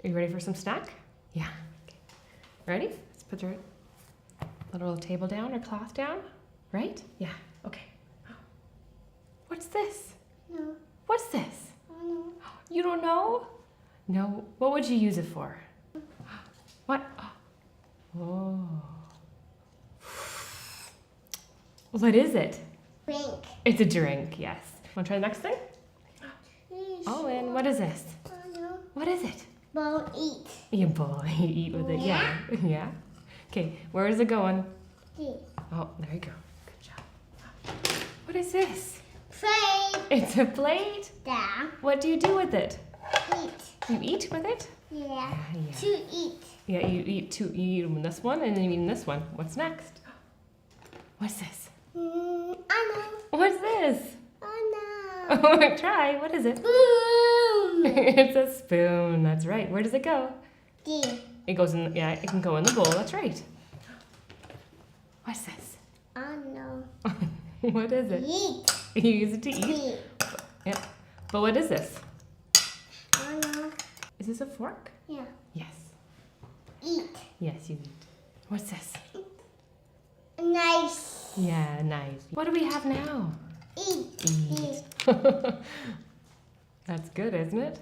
Are you ready for some snack? Yeah. Okay. Ready? Let's put your little table down or cloth down. Right? Yeah. Okay. What's this? No. What's this? No. You don't know? No. What would you use it for? What? Oh. What is it? Drink. It's a drink, yes. Want to try the next thing? Oh, and what is this? No. What is it? Won't eat. You bowl. You eat with it, yeah. Yeah. Okay, where is it going? Eat. Oh, there you go. Good job. What is this? Play. It's a plate. Yeah. What do you do with it? Eat. You eat with it? Yeah. Yeah. To eat. Yeah, you eat two. You eat this one and then you eat this one. What's next? What's this? I know. What's this? I know. Try. What is it? Boom. It's a spoon. That's right. Where does it go? D. It goes in. Yeah, it can go in the bowl. That's right. What's this? I know. What is it? Eat. You use it to eat. Eat. Yeah. But what is this? I know. Is this a fork? Yeah. Yes. Eat. Yes, you eat. What's this? Nice. Yeah, nice. What do we have now? Eat. Eat. That's good, isn't it?